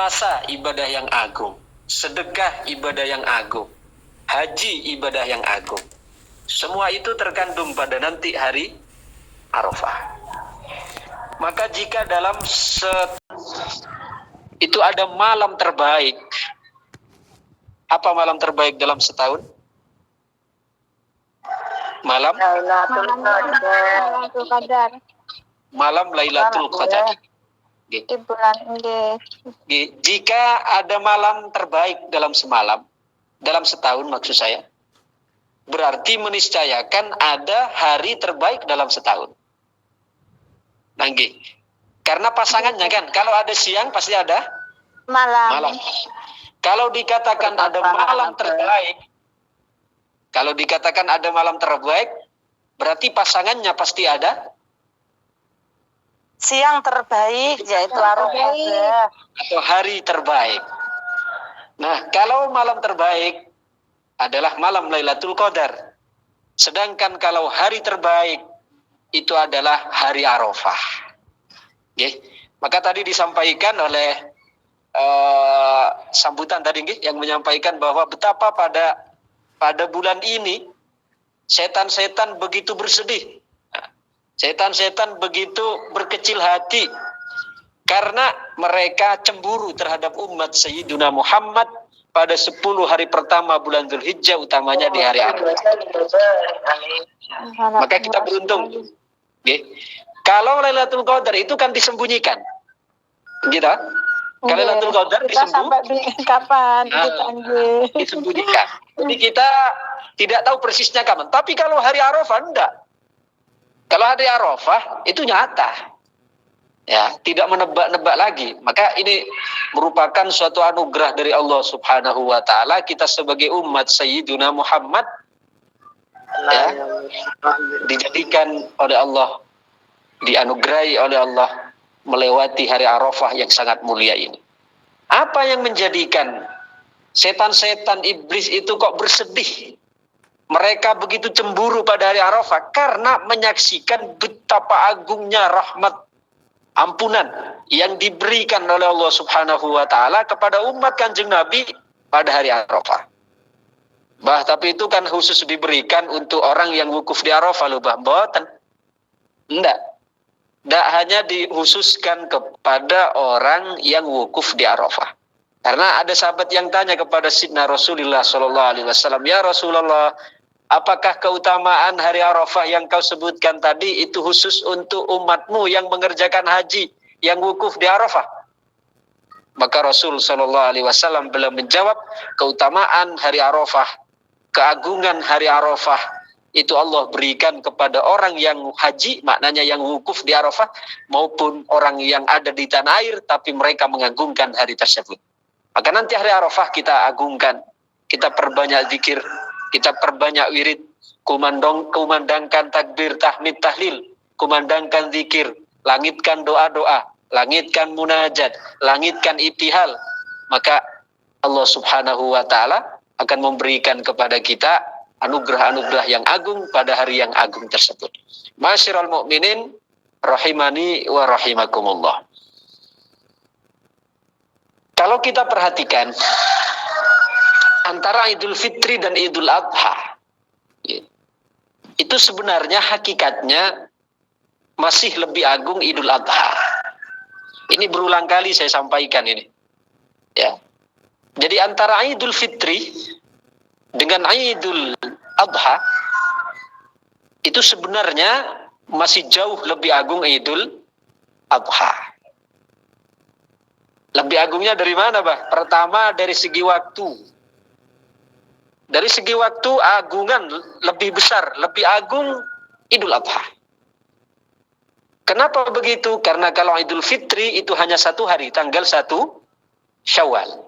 Puasa ibadah yang agung, sedekah ibadah yang agung, haji ibadah yang agung. Semua itu terkandung pada nanti hari Arafah. Maka jika dalam itu ada malam terbaik. Apa malam terbaik dalam setahun? Malam Lailatul Qadar. Malam Lailatul Qadar. Di bulan ini. Jika ada malam terbaik dalam semalam, dalam setahun maksud saya, berarti meniscayakan ada hari terbaik dalam setahun. Nanggi. Karena pasangannya kan, kalau ada siang pasti ada malam. Kalau dikatakan ada malam terbaik, berarti pasangannya pasti ada Siang terbaik, yaitu Arafah. Atau hari terbaik. Nah, kalau malam terbaik adalah malam Lailatul Qadar. Sedangkan kalau hari terbaik itu adalah hari Arafah. Okay. Maka tadi disampaikan oleh sambutan tadi yang menyampaikan bahwa betapa pada bulan ini setan-setan begitu bersedih. Setan-setan begitu berkecil hati karena mereka cemburu terhadap umat Sayyidina Muhammad pada 10 hari pertama bulan Dzulhijjah, utamanya di hari Arafah. Maka kita beruntung. Okay. Kalau Lailatul Qadar itu kan disembunyikan. Gitu. Kalau Lailatul Qadar disembunyikan. Jadi kita tidak tahu persisnya kapan. Tapi kalau hari Arafah enggak. Kalau hari Arafah itu nyata. Ya, tidak menebak-nebak lagi. Maka ini merupakan suatu anugerah dari Allah Subhanahu wa taala, kita sebagai umat Sayyidina Muhammad ya, dijadikan oleh Allah, dianugerahi oleh Allah melewati hari Arafah yang sangat mulia ini. Apa yang menjadikan setan-setan iblis itu kok bersedih? Mereka begitu cemburu pada hari Arafah karena menyaksikan betapa agungnya rahmat ampunan yang diberikan oleh Allah Subhanahu wa taala kepada umat Kanjeng Nabi pada hari Arafah. Tapi itu kan khusus diberikan untuk orang yang wukuf di Arafah loh, mboten. Enggak hanya dikhususkan kepada orang yang wukuf di Arafah. Karena ada sahabat yang tanya kepada Sidna Rasulullah SAW, ya Rasulullah, apakah keutamaan hari Arafah yang kau sebutkan tadi itu khusus untuk umatmu yang mengerjakan haji, yang wukuf di Arafah? Maka Rasul SAW belum menjawab, keutamaan hari Arafah, keagungan hari Arafah itu Allah berikan kepada orang yang haji, maknanya yang wukuf di Arafah, maupun orang yang ada di tanah air tapi mereka mengagungkan hari tersebut. Maka nanti hari Arafah kita agungkan, kita perbanyak zikir, kita perbanyak wirid, kumandangkan takbir, tahmid, tahlil, kumandangkan zikir, langitkan doa-doa, langitkan munajat, langitkan ibtihal. Maka Allah Subhanahu wa taala akan memberikan kepada kita anugerah-anugerah yang agung pada hari yang agung tersebut. Masyiral mukminin rahimani wa rahimakumullah. Kalau kita perhatikan antara Idul Fitri dan Idul Adha, itu sebenarnya hakikatnya masih lebih agung Idul Adha. Ini berulang kali saya sampaikan ini. Ya. Jadi antara Idul Fitri dengan Idul Adha itu sebenarnya masih jauh lebih agung Idul Adha. Lebih agungnya dari mana, Bah? Pertama dari segi waktu. Dari segi waktu agungan lebih besar, lebih agung Idul Adha. Kenapa begitu? Karena kalau Idul Fitri itu hanya 1 hari, tanggal 1 Syawal.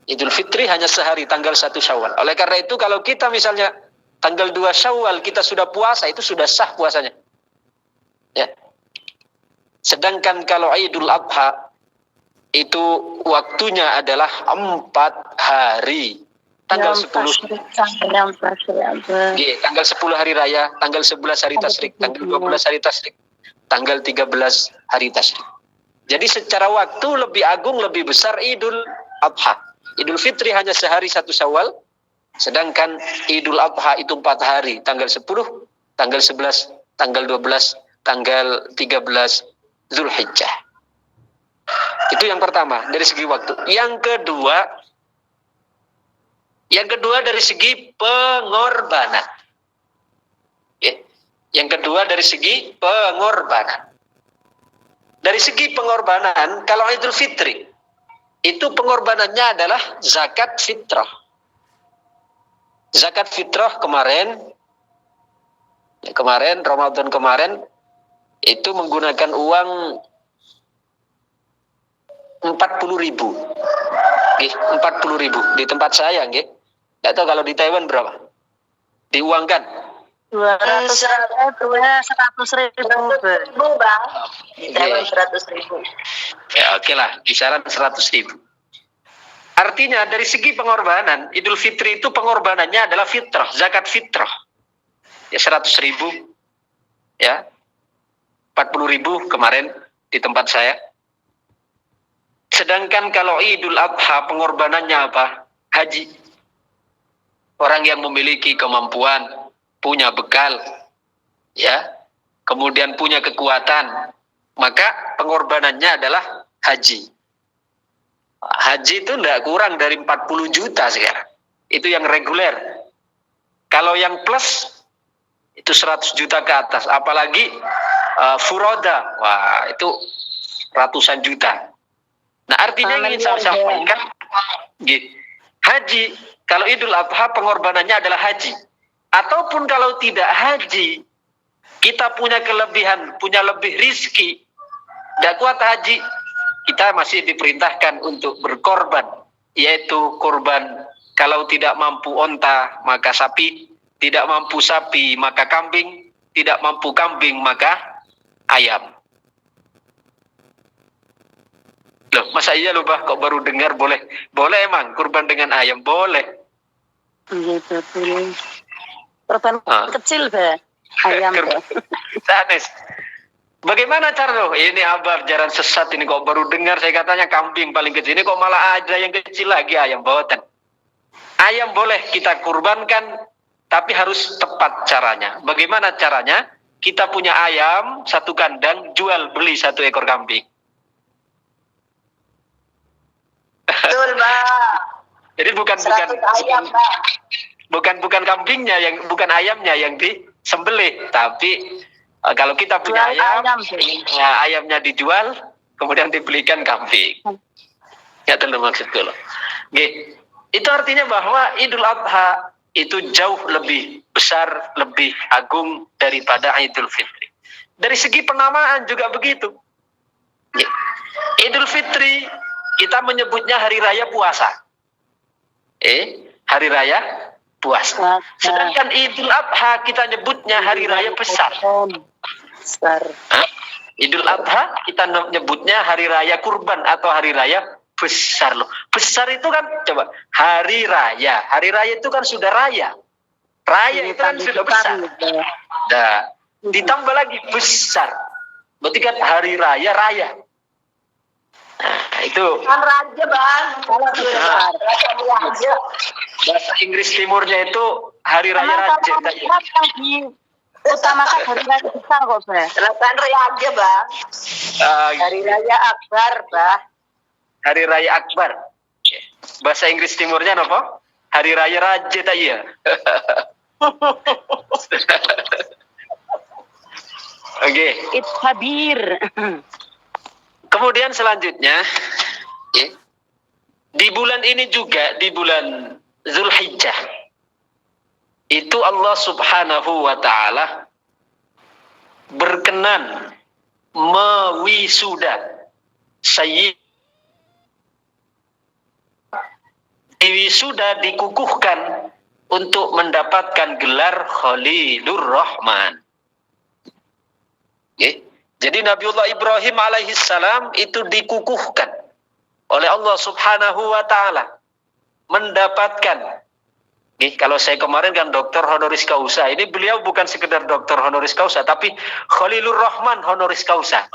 Idul Fitri hanya sehari, tanggal 1 Syawal. Oleh karena itu kalau kita misalnya tanggal 2 Syawal kita sudah puasa, itu sudah sah puasanya. Ya. Sedangkan kalau Idul Adha itu waktunya adalah 4 hari. Tanggal 10 tanggal 10 hari raya, tanggal 11 hari tasyrik, tanggal 12 hari tasyrik, tanggal 13 hari tasyrik. Jadi secara waktu lebih agung, lebih besar Idul Adha. Idul Fitri hanya sehari 1 Syawal, sedangkan Idul Adha itu 4 hari, tanggal 10, tanggal 11, tanggal 12, tanggal 13 Zulhijjah. Itu yang pertama dari segi waktu. Yang kedua dari segi pengorbanan. Yang kedua dari segi pengorbanan. Dari segi pengorbanan, kalau Idul Fitri itu pengorbanannya adalah zakat fitrah. Zakat fitrah kemarin Ramadan kemarin itu menggunakan uang 40.000. 40.000 di tempat saya, nggih. Enggak tahu kalau di Taiwan berapa. Diuangkan 100.000, Bang. Taiwan 100.000. Ya, oke lah, kisaran 100.000. Artinya dari segi pengorbanan, Idul Fitri itu pengorbanannya adalah fitrah, zakat fitrah. Ya 100.000, ya 40.000 kemarin di tempat saya. Sedangkan kalau Idul Adha pengorbanannya apa? Haji. Orang yang memiliki kemampuan, punya bekal, ya, kemudian punya kekuatan, maka pengorbanannya adalah haji. Haji itu tidak kurang dari 40 juta sekarang. Itu yang reguler. Kalau yang plus itu 100 juta ke atas. Apalagi furoda. Wah, itu ratusan juta. Nah, artinya yang ingin saya sampaikan, haji, kalau Idul Adha pengorbanannya adalah haji. Ataupun kalau tidak haji, kita punya kelebihan, punya lebih rizki, tidak kuat haji, kita masih diperintahkan untuk berkorban, yaitu korban kalau tidak mampu onta maka sapi, tidak mampu sapi maka kambing, tidak mampu kambing maka ayam. Loh, masa iya lupa kok baru dengar boleh emang kurban dengan ayam boleh. Korban kecil be, ayam be. Sanes. Bagaimana cara loh? Ini abar jalan sesat ini kok baru dengar saya katanya kambing paling kecil, ini kok malah ada yang kecil lagi ayam bawakan. Ayam boleh kita kurbankan, tapi harus tepat caranya. Bagaimana caranya? Kita punya ayam 1 kandang, jual beli 1 ekor kambing. Betul, Bang. Jadi bukan kambingnya yang bukan ayamnya yang disembelih, tapi kalau kita punya ayam, ayamnya dijual, kemudian dibelikan kambing. Ya, itu maksudku loh. Itu artinya bahwa Idul Adha itu jauh lebih besar, lebih agung daripada Idul Fitri. Dari segi penamaan juga begitu. Idul Fitri kita menyebutnya hari raya puasa. Hari raya puasa. Sedangkan Idul Adha kita nyebutnya hari raya besar. Idul Adha kita nyebutnya hari raya kurban atau hari raya besar loh. Besar itu kan coba hari raya. Hari raya itu kan sudah raya. Raya itu kan sudah besar. Nah, ditambah lagi besar. Berarti kan hari raya raya. Nah, itu Kan raja, Bang. bahasa Inggris timurnya itu hari raya raja. Utamakan hari raya besar kok, Bang. Kan raja, Bang. Hari raya akbar, Bang. Hari raya akbar. Bahasa Inggris timurnya apa? Hari raya raja tak iya. Oke. It's habir. Kemudian selanjutnya, di bulan ini juga, di bulan Zulhijjah, itu Allah Subhanahu wa Ta'ala berkenan mewisuda Sayyid. Wisuda dikukuhkan untuk mendapatkan gelar Khalilur Rahman. Jadi Nabiullah Ibrahim alaihissalam itu dikukuhkan oleh Allah Subhanahu wa Ta'ala mendapatkan Kalau saya kemarin kan dokter honoris causa, ini beliau bukan sekedar dokter honoris causa, tapi Khalilur Rahman honoris causa.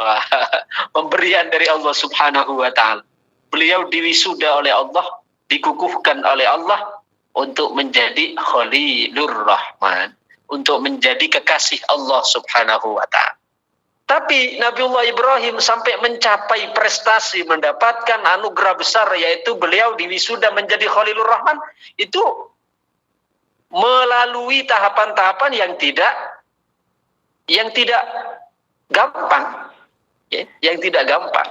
Pemberian dari Allah Subhanahu wa Ta'ala. Beliau diwisuda oleh Allah, dikukuhkan oleh Allah untuk menjadi Khalilur Rahman, untuk menjadi kekasih Allah Subhanahu wa Ta'ala. Tapi Nabiullah Ibrahim sampai mencapai prestasi, mendapatkan anugerah besar, yaitu beliau diwisuda menjadi Khalilur Rahman, itu melalui tahapan-tahapan yang tidak gampang, yang tidak gampang.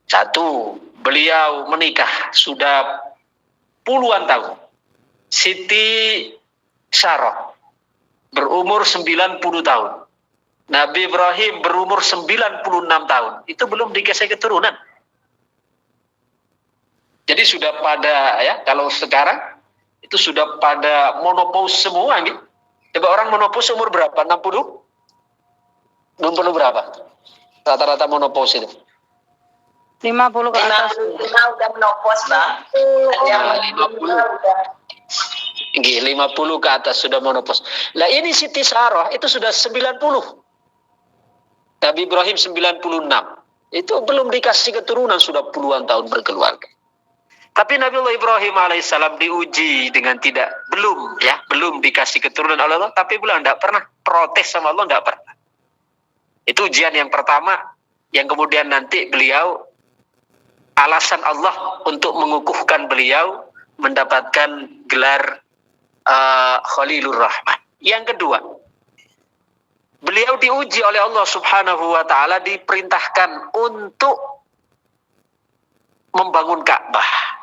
Satu, beliau menikah sudah puluhan tahun. Siti Sarah berumur 90 tahun. Nabi Ibrahim berumur 96 tahun. Itu belum dikasih keturunan. Jadi sudah pada, kalau sekarang itu sudah pada menopause semua gitu. Coba orang menopause umur berapa? 60? 60 berapa? Rata-rata menopause itu. 50 ke atas. 50 udah menopause, Bang. Ya, 50 ke atas sudah menopause. Lah ini Siti Sarah itu sudah 90. Nabi Ibrahim 96. Itu belum dikasih keturunan, sudah puluhan tahun berkeluarga. Tapi Nabiullah Ibrahim alaihissalam diuji dengan belum dikasih keturunan oleh Allah, tapi beliau tidak pernah protes sama Allah, tidak pernah. Itu ujian yang pertama, yang kemudian nanti beliau alasan Allah untuk mengukuhkan beliau mendapatkan gelar Khalilur Rahman. Yang kedua, beliau diuji oleh Allah Subhanahu wa Ta'ala, diperintahkan untuk membangun Ka'bah.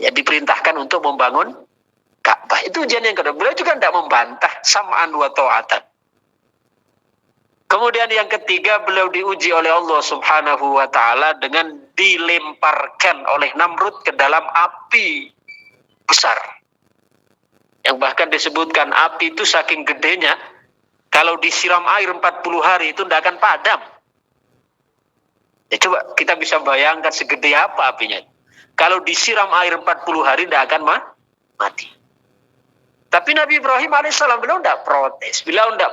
Diperintahkan untuk membangun Ka'bah. Itu ujian yang kedua. Beliau juga tidak membantah, sam'an wa ta'atan. Kemudian yang ketiga, beliau diuji oleh Allah Subhanahu wa Ta'ala dengan dilemparkan oleh Namrud ke dalam api besar. Yang bahkan disebutkan api itu saking gedenya, kalau disiram air 40 hari itu tidak akan padam. Coba kita bisa bayangkan segede apa apinya. Kalau disiram air 40 hari tidak akan mati. Tapi Nabi Ibrahim alaihissalam beliau tidak protes, beliau tidak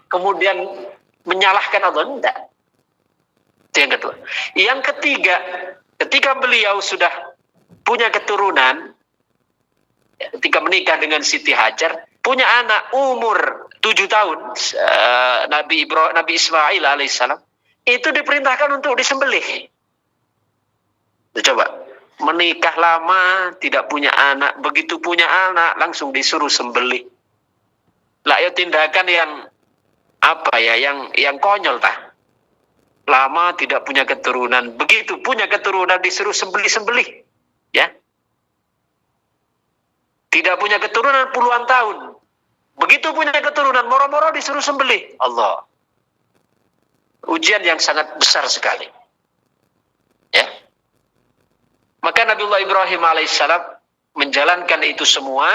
kemudian menyalahkan Allah, tidak. Itu yang kedua. Yang ketiga, ketika beliau sudah punya keturunan, ketika menikah dengan Siti Hajar, punya anak umur 7 tahun, Nabi Ismail alaihissalam, itu diperintahkan untuk disembelih. Coba, menikah lama, tidak punya anak, begitu punya anak, langsung disuruh sembelih. Lah ya tindakan yang konyol tah. Lama tidak punya keturunan, begitu punya keturunan disuruh sembelih-sembelih. Ya. Tidak punya keturunan puluhan tahun. Begitu punya keturunan, moro-moro disuruh sembelih. Allah. Ujian yang sangat besar sekali. Ya. Maka Nabiullah Ibrahim alaihissalam menjalankan itu semua,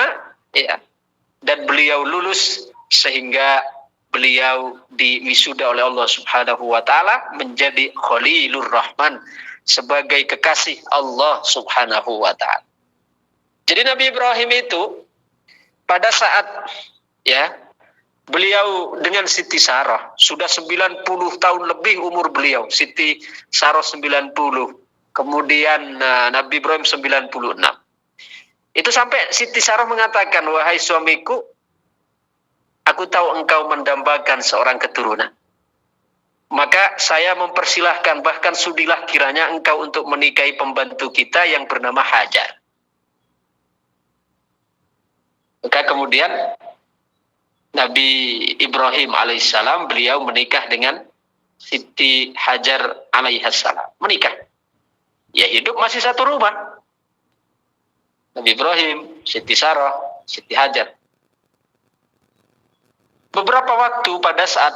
dan beliau lulus sehingga beliau diwisuda oleh Allah Subhanahu wa Ta'ala menjadi Khalilur Rahman, sebagai kekasih Allah Subhanahu wa Ta'ala. Jadi Nabi Ibrahim itu pada saat beliau dengan Siti Sarah sudah 90 tahun lebih umur beliau. Siti Sarah 90. Kemudian Nabi Ibrahim 96. Itu sampai Siti Sarah mengatakan, wahai suamiku, aku tahu engkau mendambakan seorang keturunan. Maka saya mempersilahkan, bahkan sudilah kiranya engkau untuk menikahi pembantu kita yang bernama Hajar. Maka kemudian Nabi Ibrahim alaihissalam beliau menikah dengan Siti Hajar alaihissalam. Menikah. Ya hidup masih satu rumah. Nabi Ibrahim, Siti Sarah, Siti Hajar. Beberapa waktu pada saat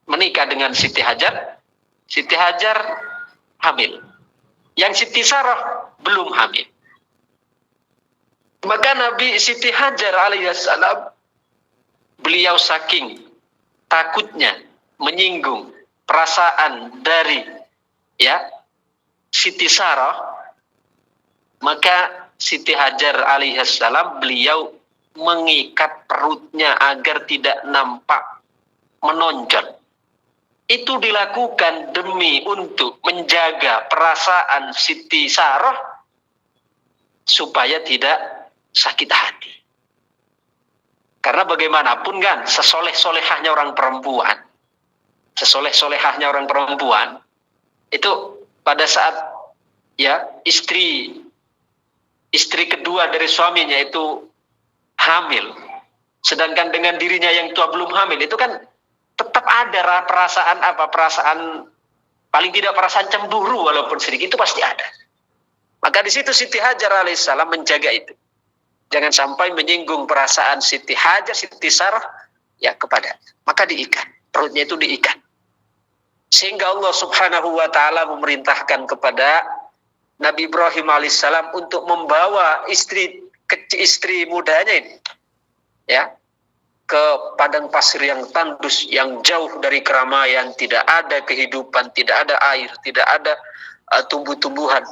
menikah dengan Siti Hajar hamil. Yang Siti Sarah belum hamil. Maka Nabi Siti Hajar alaihissalam, beliau saking takutnya menyinggung perasaan dari Siti Sarah, Maka Siti Hajar alaihissalam beliau mengikat perutnya agar tidak nampak menonjol. Itu dilakukan demi untuk menjaga perasaan Siti Sarah supaya tidak sakit hati. Karena bagaimanapun kan, sesoleh-solehahnya orang perempuan, itu pada saat ya istri kedua dari suaminya itu hamil, sedangkan dengan dirinya yang tua belum hamil, itu kan tetap ada perasaan paling tidak perasaan cemburu walaupun sedikit, itu pasti ada. Maka di situ Siti Hajar alaihissalam menjaga itu. Jangan sampai menyinggung perasaan Siti Hajar, Siti Sarah ya kepada. Maka diikat, perutnya itu diikat. Sehingga Allah Subhanahu wa taala memerintahkan kepada Nabi Ibrahim alaihissalam untuk membawa istri mudanya ini ya ke padang pasir yang tandus, yang jauh dari keramaian, tidak ada kehidupan, tidak ada air, tidak ada tumbuh-tumbuhan.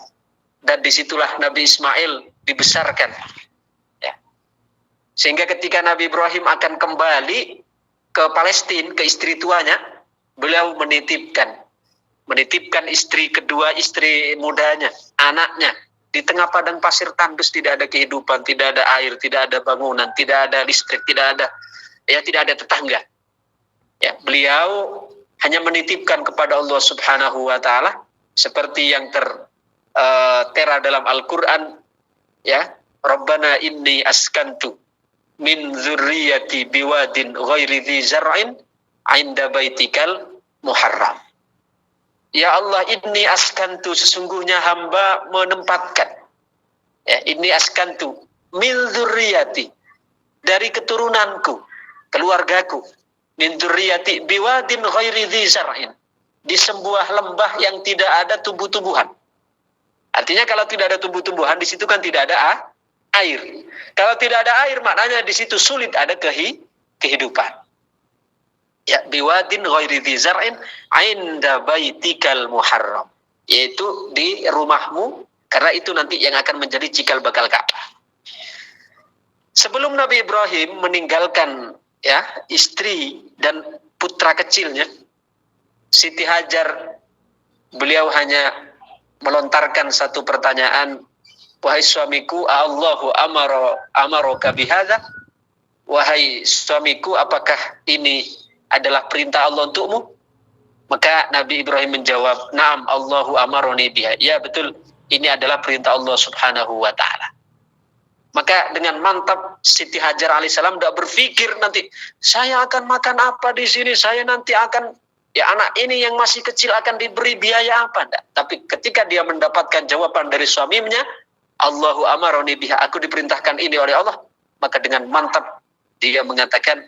Dan disitulah Nabi Ismail dibesarkan. Ya. Sehingga ketika Nabi Ibrahim akan kembali ke Palestina, ke istri tuanya, beliau menitipkan istri kedua, istri mudanya, anaknya, di tengah padang pasir tandus, tidak ada kehidupan, tidak ada air, tidak ada bangunan, tidak ada listrik, tidak ada tetangga. Ya, beliau hanya menitipkan kepada Allah Subhanahu wa taala seperti yang tertera dalam Al-Qur'an, ya, Rabbana inni askantu min dzurriyyati biwadin ghairi dzi zar'in 'inda baitikal muharram. Ya Allah, inni askantu, sesungguhnya hamba menempatkan, ya, inni askantu min dzurriyyati, dari keturunanku, keluargaku, min dzurriyyati biwadin ghairi dzi zar'in, di sebuah lembah yang tidak ada tumbuh-tumbuhan. Artinya kalau tidak ada tumbuh-tumbuhan, di situ kan tidak ada air. Kalau tidak ada air, maknanya di situ sulit ada kehidupan. Ya, biwadin ghairi dzi zar'in 'inda baitikal muharram, yaitu di rumahmu, karena itu nanti yang akan menjadi cikal bakal Ka'bah. Sebelum Nabi Ibrahim meninggalkan ya istri dan putra kecilnya, Siti Hajar, beliau hanya melontarkan satu pertanyaan, wahai suamiku, Allahu amaraka bihadza, wahai suamiku, apakah ini adalah perintah Allah untukmu? Maka Nabi Ibrahim menjawab, na'am, Allahu amaroni biha, ya betul, ini adalah perintah Allah Subhanahu wa taala. Maka dengan mantap Siti Hajar alaihissalam tidak berpikir nanti saya akan makan apa di sini, saya nanti akan, ya anak ini yang masih kecil akan diberi biaya apa, enggak. Tapi ketika dia mendapatkan jawaban dari suaminya, Allahu amaroni biha, aku diperintahkan ini oleh Allah, maka dengan mantap dia mengatakan,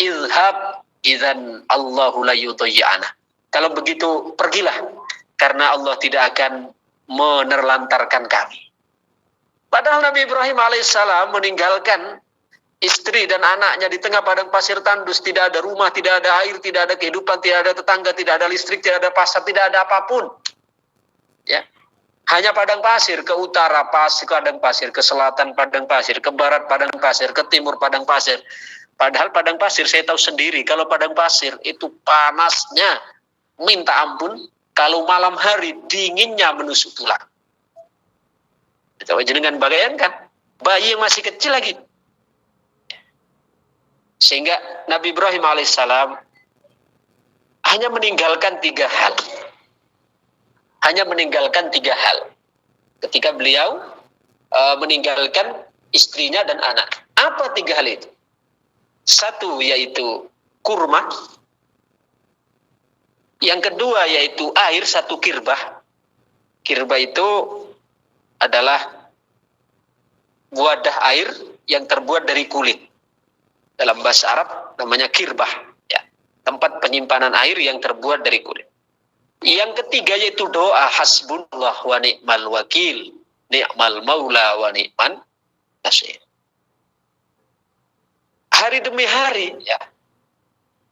izhab idzan Allahu la yudhi'ana. Kalau begitu pergilah, karena Allah tidak akan menerlantarkan kami. Padahal Nabi Ibrahim alaihissalam meninggalkan istri dan anaknya di tengah padang pasir tandus, tidak ada rumah, tidak ada air, tidak ada kehidupan, tidak ada tetangga, tidak ada listrik, tidak ada pasar, tidak ada apapun. Ya. Hanya padang pasir, ke utara padang pasir, ke selatan padang pasir, ke barat padang pasir, ke timur padang pasir. Padahal padang pasir, saya tahu sendiri, kalau padang pasir itu panasnya minta ampun, kalau malam hari dinginnya menusuk tulang. Coba jenengan bayangkan, bayi yang masih kecil lagi. Sehingga Nabi Ibrahim alaihissalam hanya meninggalkan tiga hal. Ketika beliau meninggalkan istrinya dan anak. Apa tiga hal itu? Satu yaitu kurma. Yang kedua yaitu air, satu kirbah. Kirbah itu adalah wadah air yang terbuat dari kulit. Dalam bahasa Arab namanya kirbah, ya, tempat penyimpanan air yang terbuat dari kulit. Yang ketiga yaitu doa, hasbunallah wa ni'mal wakil, ni'mal maula wa ni'man nasir. Hari demi hari, ya.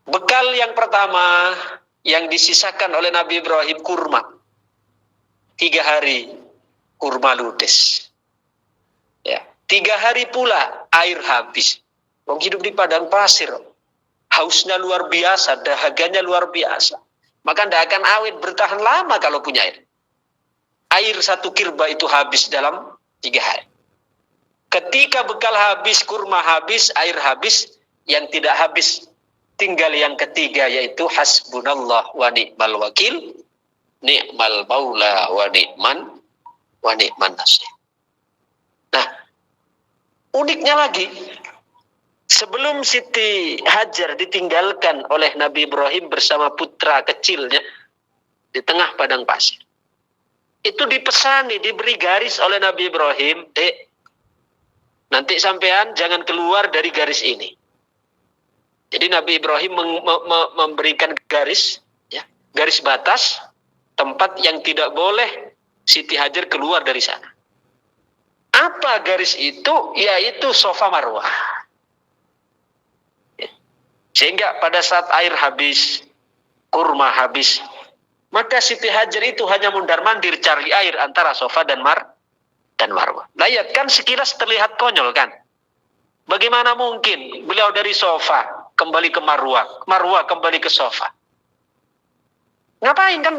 Bekal yang pertama yang disisakan oleh Nabi Ibrahim kurma. 3 hari kurma ludes. 3 hari pula air habis. Orang hidup di padang pasir, hausnya luar biasa, dahaganya luar biasa. Maka tidak akan awet bertahan lama kalau punya air. Air 1 kirba itu habis dalam 3 hari. Ketika bekal habis, kurma habis, air habis, yang tidak habis tinggal yang ketiga, yaitu hasbunallah wa ni'mal wakil, ni'mal maula wa ni'man nasir. Nah, uniknya lagi, sebelum Siti Hajar ditinggalkan oleh Nabi Ibrahim bersama putra kecilnya di tengah padang pasir, itu dipesani, diberi garis oleh Nabi Ibrahim, "Dek, nanti sampean jangan keluar dari garis ini." Jadi Nabi Ibrahim memberikan garis, ya, garis batas, tempat yang tidak boleh Siti Hajar keluar dari sana. Apa garis itu? Yaitu Safa Marwah. Sehingga pada saat air habis, kurma habis, maka Siti Hajar itu hanya mundar-mandir cari air antara Safa dan Marwah. Lihat kan sekilas terlihat konyol kan? Bagaimana mungkin beliau dari Safa kembali ke Marwah, Marwah kembali ke Safa? Ngapain kan?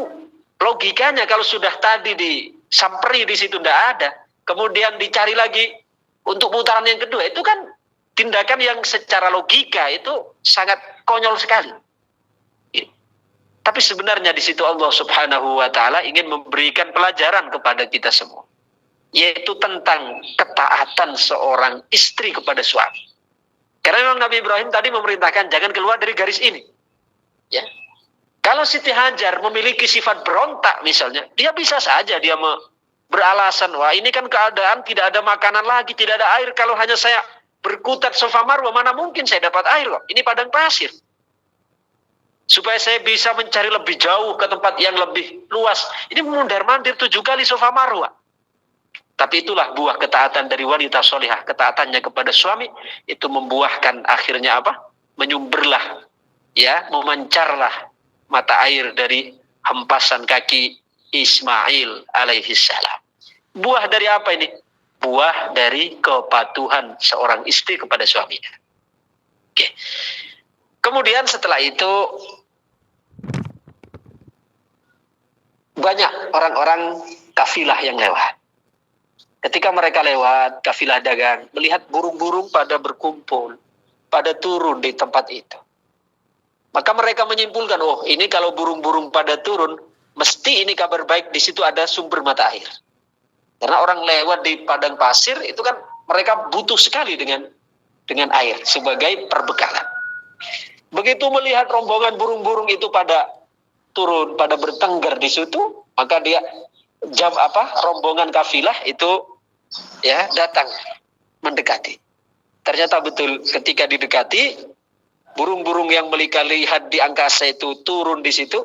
Logikanya kalau sudah tadi disamperi di situ tidak ada, kemudian dicari lagi untuk putaran yang kedua, itu kan tindakan yang secara logika itu sangat konyol sekali. Tapi sebenarnya di situ Allah Subhanahu wa taala ingin memberikan pelajaran kepada kita semua, yaitu tentang ketaatan seorang istri kepada suami. Karena memang Nabi Ibrahim tadi memerintahkan jangan keluar dari garis ini. Ya. Kalau Siti Hajar memiliki sifat berontak misalnya, dia bisa saja dia beralasan, wah ini kan keadaan tidak ada makanan lagi, tidak ada air, kalau hanya saya berkutat Safa Marwah, mana mungkin saya dapat air kok. Ini padang pasir. Supaya saya bisa mencari lebih jauh ke tempat yang lebih luas. Ini mundar-mandir 7 kali Safa Marwah. Tapi itulah buah ketaatan dari wanita solihah. Ketaatannya kepada suami itu membuahkan akhirnya apa? Menyumberlah, ya, memancarlah mata air dari hempasan kaki Ismail alaihissalam. Buah dari apa ini? Buah dari kepatuhan seorang istri kepada suaminya. Oke. Kemudian setelah itu banyak orang-orang kafilah yang lewat. Ketika mereka lewat, kafilah dagang, melihat burung-burung pada berkumpul, pada turun di tempat itu. Maka mereka menyimpulkan, oh ini kalau burung-burung pada turun, mesti ini kabar baik, di situ ada sumber mata air. Karena orang lewat di padang pasir, itu kan mereka butuh sekali dengan air sebagai perbekalan. Begitu melihat rombongan burung-burung itu pada turun, pada bertengger di situ, maka dia rombongan kafilah itu ya datang mendekati. Ternyata betul ketika didekati, burung-burung yang mereka lihat di angkasa itu turun di situ.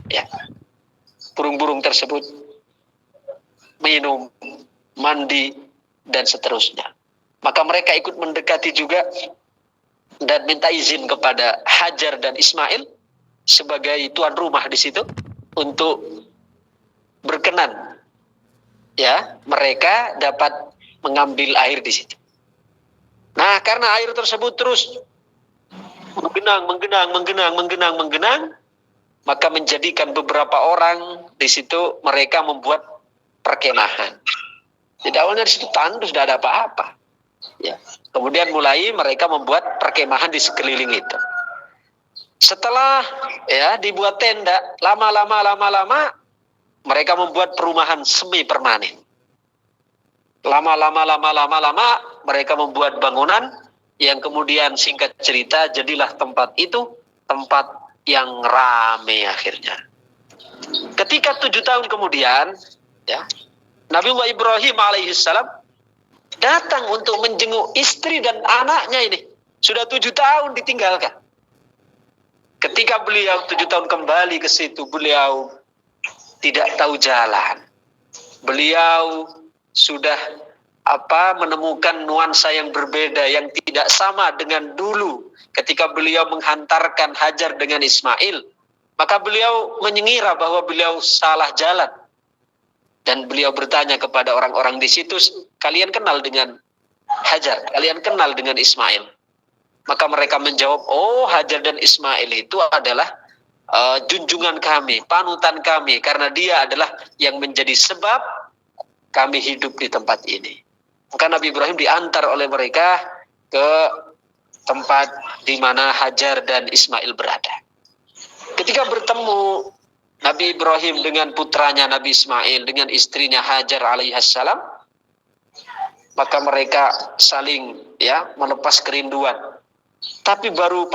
Ya. Burung-burung tersebut minum, mandi dan seterusnya. Maka mereka ikut mendekati juga dan minta izin kepada Hajar dan Ismail sebagai tuan rumah di situ untuk berkenan, ya, mereka dapat mengambil air di situ. Nah, karena air tersebut terus menggenang, maka menjadikan beberapa orang di situ mereka membuat perkemahan. Di awalnya di situ tandus, tidak ada apa-apa. Ya. Kemudian mulai mereka membuat perkemahan di sekeliling itu. Setelah ya dibuat tenda, lama-lama mereka membuat perumahan semi permanen. Lama-lama mereka membuat bangunan yang kemudian singkat cerita jadilah tempat itu tempat yang ramai akhirnya. Ketika 7 tahun kemudian, ya, Nabiullah Ibrahim alaihissalam datang untuk menjenguk istri dan anaknya ini. Sudah 7 tahun ditinggalkan. Ketika beliau 7 tahun kembali ke situ, beliau tidak tahu jalan. Beliau sudah menemukan nuansa yang berbeda, yang tidak sama dengan dulu ketika beliau menghantarkan Hajar dengan Ismail. Maka beliau mengira bahwa beliau salah jalan. Dan beliau bertanya kepada orang-orang di situ, kalian kenal dengan Hajar? Kalian kenal dengan Ismail? Maka mereka menjawab, oh Hajar dan Ismail itu adalah junjungan kami, panutan kami, karena dia adalah yang menjadi sebab kami hidup di tempat ini. Maka Nabi Ibrahim diantar oleh mereka ke tempat di mana Hajar dan Ismail berada. Ketika bertemu Nabi Ibrahim dengan putranya Nabi Ismail, dengan istrinya Hajar alaihissalam, maka mereka saling melepas kerinduan. Tapi baru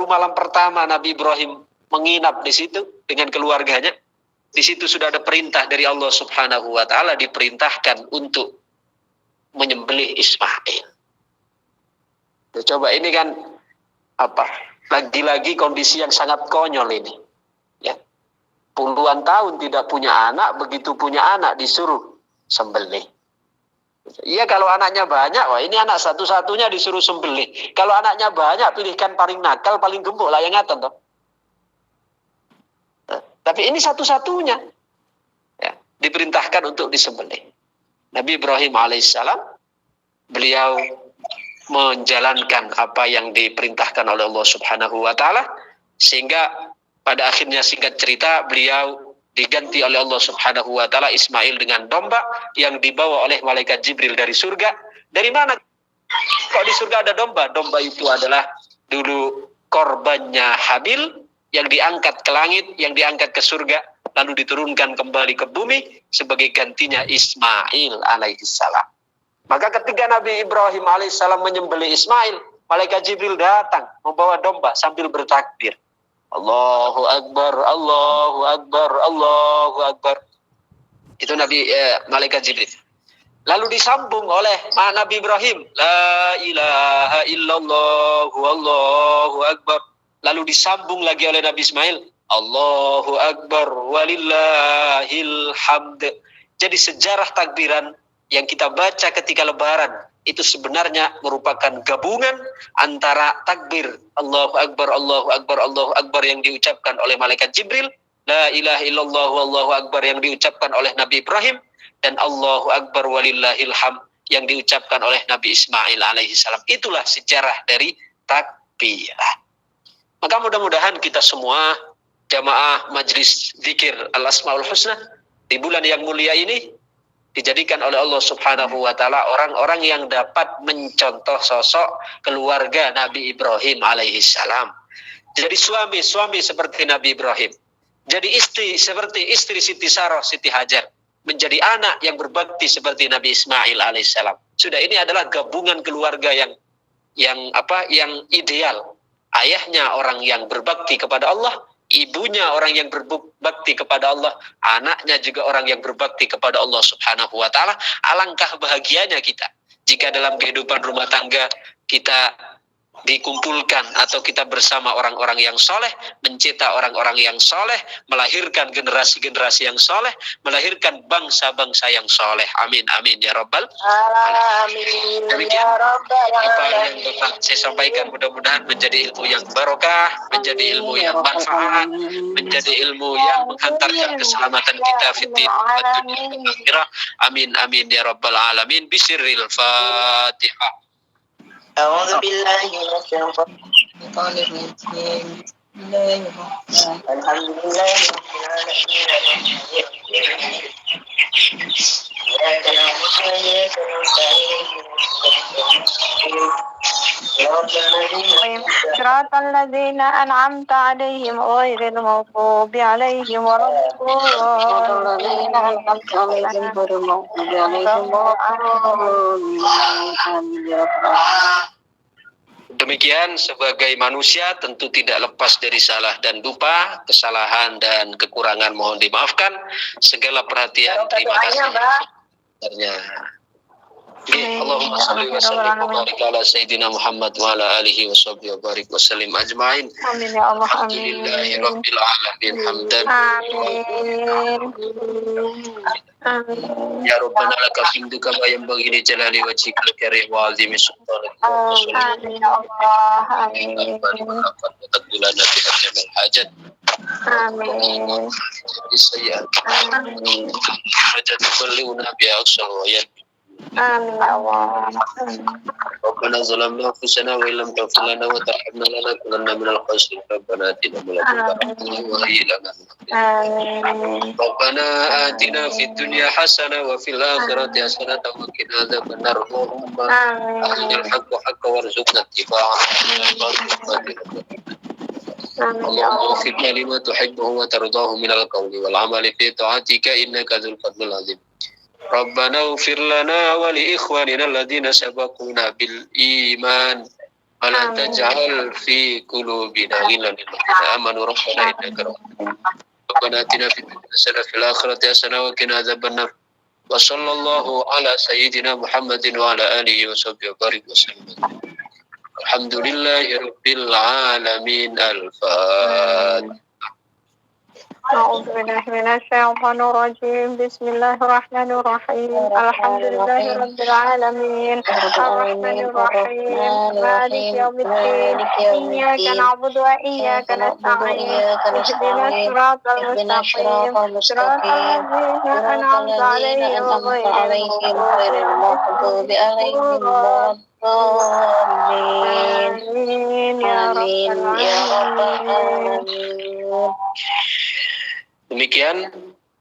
malam pertama Nabi Ibrahim menginap di situ dengan keluarganya. Di situ sudah ada perintah dari Allah Subhanahu wa taala, diperintahkan untuk menyembelih Ismail. Coba ini kan lagi-lagi kondisi yang sangat konyol ini. Ya. Puluhan tahun tidak punya anak, begitu punya anak disuruh sembelih. Iya, kalau anaknya banyak, wah ini anak satu-satunya disuruh sembelih. Kalau anaknya banyak, pilihkan paling nakal, paling gembok lah yang ngaten toh. Tapi ini satu-satunya diperintahkan untuk disembelih. Nabi Ibrahim alaihissalam, beliau menjalankan apa yang diperintahkan oleh Allah Subhanahu wa taala, sehingga pada akhirnya singkat cerita beliau diganti oleh Allah Subhanahu wa taala Ismail dengan domba yang dibawa oleh malaikat Jibril dari surga. Dari mana kok di surga ada domba? Domba itu adalah dulu korbannya Habil yang diangkat ke langit, yang diangkat ke surga, lalu diturunkan kembali ke bumi sebagai gantinya Ismail alaihissalam. Maka ketika Nabi Ibrahim alaihissalam menyembelih Ismail, malaikat Jibril datang membawa domba sambil bertakbir. Allahu Akbar, Allahu Akbar, Allahu Akbar. Itu malaikat Jibril. Lalu disambung oleh Nabi Ibrahim, La ilaha illallah, Allahu Akbar. Lalu disambung lagi oleh Nabi Ismail, Allahu Akbar, walillahil hamd. Jadi sejarah takbiran yang kita baca ketika lebaran itu sebenarnya merupakan gabungan antara takbir Allahu Akbar, Allahu Akbar, Allahu Akbar yang diucapkan oleh malaikat Jibril, La ilaha illallah wallahu akbar yang diucapkan oleh Nabi Ibrahim, dan Allahu Akbar walillahil hamd yang diucapkan oleh Nabi Ismail alaihissalam. Itulah sejarah dari takbiran. Maka mudah-mudahan kita semua jamaah Majlis Zikir Al-Asmaul Husna di bulan yang mulia ini dijadikan oleh Allah Subhanahu wa taala orang-orang yang dapat mencontoh sosok keluarga Nabi Ibrahim alaihissalam. Jadi suami seperti Nabi Ibrahim. Jadi istri seperti istri Siti Sarah, Siti Hajar. Menjadi anak yang berbakti seperti Nabi Ismail alaihissalam. Sudah, ini adalah gabungan keluarga yang ideal. Ayahnya orang yang berbakti kepada Allah, ibunya orang yang berbakti kepada Allah, anaknya juga orang yang berbakti kepada Allah Subhanahu wa taala. Alangkah bahagianya kita jika dalam kehidupan rumah tangga kita dikumpulkan atau kita bersama orang-orang yang soleh, mencetak orang-orang yang soleh, melahirkan generasi-generasi yang soleh, melahirkan bangsa-bangsa yang soleh. Amin, amin ya Rabbal alamin. Demikian apa yang Bapak saya sampaikan, mudah-mudahan menjadi ilmu yang barokah, menjadi ilmu yang manfaat, menjadi ilmu yang menghantarkan keselamatan kita fitin dan dunia dan akhirah. Amin, amin ya Rabbal alamin. Bisirril Fatihah. أعوذ بالله من الشيطان الرجيم. الحمد لله رب العالمين. إياك نعبد وإياك نستعين. صراط الذين أنعمت عليهم غير المغضوب عليهم ولا الضالين. Demikian, sebagai manusia tentu tidak lepas dari salah dan lupa, kesalahan dan kekurangan mohon dimaafkan. Segala perhatian terima kasih. Allahumma salli wa sallim wa barik ala Sayyidina Muhammad wa ala alihi wa sahbihi wa barik wa sallim ajma'in. Amin ya Allah. Alhamdulillahi rabbil alamin hamdan. Amin. Ya Rabbana lakal hamdu kama yanbaghi li jalali wajhikal karim wa 'azimi sultanika wa Amin ya Allah. Amin. taqabbal biha jamal hajat. Amin. Bisayyi'at. Amin. Hajat kulluna bi aqsal wa yan. Amin ya Allah. ربنا ظلمنا أنفسنا وإن لم تغفر لنا وترحمنا لنكونن من الخاسرين ربنا آتنا من لدنك رحمة وهيئ لنا من أمرنا ربنا آتنا في الدنيا حسنة وفي الآخرة حسنة وقنا عذاب النار اللهم أرنا الحق حقا وارزقنا اتباعه اللهم وفقنا لما تحبه وترضاه من القول والعمل في طاعتك إنك ذو الفضل العظيم ربنا اغفر لنا ولإخواننا الذين سبقونا بالإيمان ولا تجعل في قلوبنا غلا للذين آمنوا ربنا إنك رؤوف ربنا آتنا في الدنيا حسنة وفي الآخرة حسنة وقنا عذاب النار وصلى الله على سيدنا محمد وعلى آله وصحبه وبارك وسلم الحمد لله رب العالمين الفاتحة أعوذ بالله من الشيطان الرجيم بسم الله الرحمن الرحيم الحمد لله رب العالمين الرحمن الرحيم مالك يوم الدين إياك نعبد وإياك نستعين اهدنا الصراط المستقيم صراط الذين أنعمت عليهم غير المغضوب عليهم ولا الضالين يا رب العالمين. Demikian,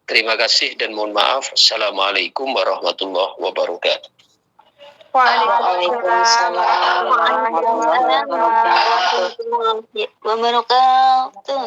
terima kasih dan mohon maaf. Assalamualaikum warahmatullahi wabarakatuh. Waalaikumsalam warahmatullahi wabarakatuh.